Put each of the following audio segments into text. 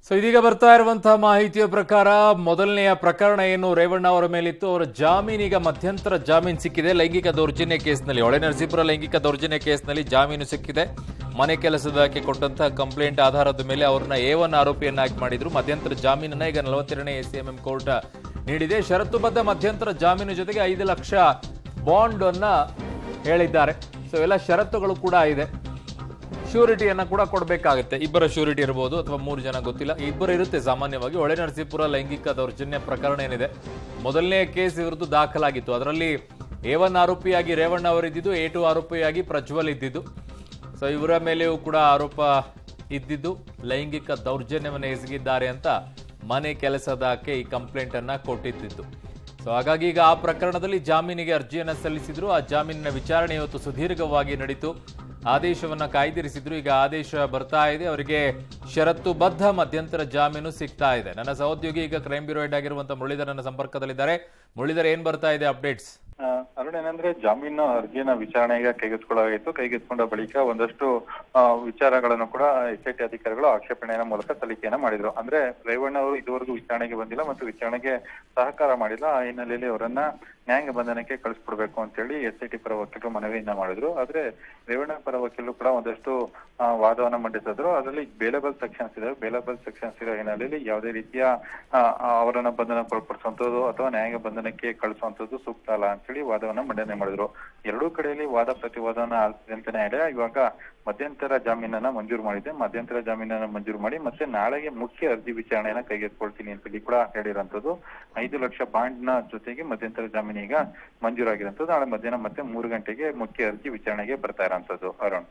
So ಇದೀಗ ಬರ್ತಾ ಇರುವಂತಹ ಮಾಹಿತಿಯ ಪ್ರಕಾರ ಮೊದಲನೆಯ ಪ್ರಕರಣ ಏನು ರೇವಣ್ಣ ಅವರ ಮೇಲಿತ್ತು. ಅವರ ಜಾಮೀನೀಗ ಮಧ್ಯಂತರ ಜಾಮೀನು ಸಿಕ್ಕಿದೆ. ಲೈಂಗಿಕ ದೌರ್ಜನ್ಯ ಕೇಸ್ನಲ್ಲಿ, ಹೊಳೆನರಸೀಪುರ ಲೈಂಗಿಕ ದೌರ್ಜನ್ಯ ಕೇಸ್ನಲ್ಲಿ ಜಾಮೀನು ಸಿಕ್ಕಿದೆ. ಮನೆ ಕೆಲಸದಕ್ಕೆ ಕೊಟ್ಟಂತಹ ಕಂಪ್ಲೇಂಟ್ ಆಧಾರದ ಮೇಲೆ ಅವರನ್ನ A1 ಆರೋಪಿಯನ್ನಾಗಿ ಮಾಡಿದ್ರು. ಮಧ್ಯಂತರ ಜಾಮೀನನ್ನ ಈಗ 42ನೇ ACMM ಕೋರ್ಟ್ ನೀಡಿದೆ. ಷರತ್ತುಬದ್ಧ ಮಧ್ಯಂತರ ಜಾಮೀನು ಜೊತೆಗೆ 5 ಲಕ್ಷ ಬಾಂಡ್ ಅನ್ನ ಹೇಳಿದ್ದಾರೆ. ಸೊ ಎಲ್ಲ ಷರತ್ತುಗಳು ಕೂಡ ಇದೆ. ಶ್ಯೂರಿಟಿಯನ್ನು ಕೂಡ ಕೊಡಬೇಕಾಗುತ್ತೆ. ಇಬ್ಬರ ಶ್ಯೂರಿಟಿ ಇರಬಹುದು ಅಥವಾ 3 ಜನ, ಗೊತ್ತಿಲ್ಲ. ಇಬ್ಬರು ಇರುತ್ತೆ ಸಾಮಾನ್ಯವಾಗಿ. ಹೊಳೆನರಸೀಪುರ ಲೈಂಗಿಕ ದೌರ್ಜನ್ಯ ಪ್ರಕರಣ ಏನಿದೆ, ಮೊದಲನೇ ಕೇಸ್ ವಿರುದ್ಧ ದಾಖಲಾಗಿತ್ತು. ಅದರಲ್ಲಿ A1 ಆರೋಪಿಯಾಗಿ ರೇವಣ್ಣ ಅವರಿದ್ದು, A2 ಆರೋಪಿಯಾಗಿ ಪ್ರಜ್ವಲ್ ಇದ್ದಿದ್ದು. ಸೊ ಇವರ ಮೇಲೆಯೂ ಕೂಡ ಆರೋಪ ಇದ್ದಿದ್ದು ಲೈಂಗಿಕ ದೌರ್ಜನ್ಯವನ್ನು ಎಸಗಿದ್ದಾರೆ ಅಂತ ಮನೆ ಕೆಲಸದಕ್ಕೆ ಈ ಕಂಪ್ಲೇಂಟ್ ಅನ್ನ ಕೊಟ್ಟಿದ್ದು. ಸೊ ಹಾಗಾಗಿ ಈಗ ಆ ಪ್ರಕರಣದಲ್ಲಿ ಜಾಮೀನಿಗೆ ಅರ್ಜಿಯನ್ನು ಸಲ್ಲಿಸಿದ್ರು. ಆ ಜಾಮೀನಿನ ವಿಚಾರಣೆ ಇವತ್ತು ಸುದೀರ್ಘವಾಗಿ ನಡೀತು. ಆದೇಶವನ್ನ ಕಾಯ್ದಿರಿಸಿದ್ರು. ಈಗ ಆದೇಶ ಬರ್ತಾ ಇದೆ. ಅವರಿಗೆ ಷರತ್ತುಬದ್ಧ ಮಧ್ಯಂತರ ಜಾಮೀನು ಸಿಗ್ತಾ ಇದೆ. ನನ್ನ ಸಹೋದ್ಯೋಗಿ ಈಗ ಕ್ರೈಮ್ ಬ್ಯೂರೋ ಹೆಡ್ ಆಗಿರುವಂತಹ ಮುರಳೀಧರ್ ನನ್ನ ಸಂಪರ್ಕದಲ್ಲಿದ್ದಾರೆ. ಮುರಳೀಧರ್, ಏನ್ ಬರ್ತಾ ಇದೆ ಅಪ್ಡೇಟ್ಸ್? ಅರುಣ್, ಏನಂದ್ರೆ ಜಾಮೀನು ಅರ್ಜಿಯನ್ನ ವಿಚಾರಣೆಗೆ ಕೈಗೆತ್ತಿಕೊಳ್ಳಲಾಗಿತ್ತು. ಕೈಗೆತ್ತಿಕೊಂಡ ಬಳಿಕ ಒಂದಷ್ಟು ವಿಚಾರಗಳನ್ನು ಕೂಡ SIT ಅಧಿಕಾರಿಗಳು ಆಕ್ಷೇಪಣೆಯ ಮೂಲಕ ಸಲ್ಲಿಕೆಯನ್ನ ಮಾಡಿದ್ರು. ಅಂದ್ರೆ ರೇವಣ್ಣ ಅವರು ಇದುವರೆಗೂ ವಿಚಾರಣೆಗೆ ಬಂದಿಲ್ಲ ಮತ್ತು ವಿಚಾರಣೆಗೆ ಸಹಕಾರ ಮಾಡಿಲ್ಲ. ಆ ಹಿನ್ನೆಲೆಯಲ್ಲಿ ಅವರನ್ನ ನ್ಯಾಯಾಂಗ ಬಂಧನಕ್ಕೆ ಕಳಿಸ್ಕೊಡ್ಬೇಕು ಅಂತ ಹೇಳಿ SIT ಪರ ವಕೀಲರು ಮನವಿಯನ್ನ ಮಾಡಿದ್ರು. ಆದ್ರೆ ರೇವಣ್ಣ ಪರ ವಕೀಲರು ಕೂಡ ಒಂದಷ್ಟು ವಾದವನ್ನ ಮಂಡಿಸಿದ್ರು. ಅದರಲ್ಲಿ ಬೇಲೆಬಲ್ ಸೆಕ್ಷನ್ಸ್ ಇದೆ. ಬೇಲೆಬಲ್ ಸೆಕ್ಷನ್ಸ್ ಇರೋ ಹಿನ್ನೆಲೆಯಲ್ಲಿ ಯಾವುದೇ ರೀತಿಯ ಅವರನ್ನ ಬಂಧನಕ್ಕೊಳಪಡಿಸುವಂತದ್ದು ಅಥವಾ ನ್ಯಾಯಾಂಗ ಬಂಧನಕ್ಕೆ ಕಳಿಸುವಂತದ್ದು ಸೂಕ್ತ ಅಲ್ಲ ಅಂತ ಹೇಳಿ ವಾದವನ್ನ ಮಂಡನೆ ಮಾಡಿದ್ರು. ಎರಡೂ ಕಡೆಯಲ್ಲಿ ವಾದ ಪ್ರತಿವಾದವನ್ನ ಆಲಿಸಿದಂತೆ ನ್ಯಾಯಾಲಯ ಇವಾಗ ಮಧ್ಯಂತರ ಜಾಮೀನನ್ನ ಮಂಜೂರು ಮಾಡಿದೆ. ಮಧ್ಯಂತರ ಜಾಮೀನನ್ನ ಮಂಜೂರು ಮಾಡಿ ಮತ್ತೆ ನಾಳೆಗೆ ಮುಖ್ಯ ಅರ್ಜಿ ವಿಚಾರಣೆಯನ್ನ ಕೈಗೆತ್ತಿಕೊಳ್ತೀನಿ ಅಂತ ಹೇಳಿ ಕೂಡ ಹೇಳಿರುವಂತದ್ದು. 5 ಲಕ್ಷ ಬಾಂಡ್ ನ ಜೊತೆಗೆ ಮಧ್ಯಂತರ ಜಾಮೀನು ಈಗ ಮಂಜೂರಾಗಿರುವಂತದ್ದು. ನಾಳೆ ಮಧ್ಯಾಹ್ನ ಮತ್ತೆ 3 ಗಂಟೆಗೆ ಮುಖ್ಯ ಅರ್ಜಿ ವಿಚಾರಣೆಗೆ ಬರ್ತಾ ಇರೋಂಥದ್ದು. ಅರುಣ್,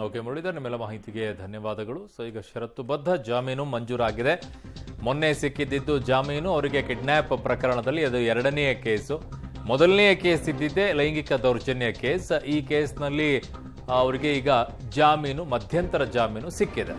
ಓಕೆ ಮುರಳೀಧರ್, ನಿಮ್ಮೆಲ್ಲ ಮಾಹಿತಿಗೆ ಧನ್ಯವಾದಗಳು. ಸೊ ಈಗ ಷರತ್ತುಬದ್ಧ ಜಾಮೀನು ಮಂಜೂರಾಗಿದೆ. ಮೊನ್ನೆ ಸಿಕ್ಕಿದ್ದು ಜಾಮೀನು ಅವರಿಗೆ ಕಿಡ್ನ್ಯಾಪ್ ಪ್ರಕರಣದಲ್ಲಿ. ಅದು 2ನೇ ಕೇಸು. ಮೊದಲನೆಯ ಕೇಸ್ ಇದ್ದಿದ್ದೆ ಲೈಂಗಿಕ ದೌರ್ಜನ್ಯ ಕೇಸ್. ಈ ಕೇಸ್ನಲ್ಲಿ ಅವರಿಗೆ ಈಗ ಜಾಮೀನು, ಮಧ್ಯಂತರ ಜಾಮೀನು ಸಿಕ್ಕಿದೆ.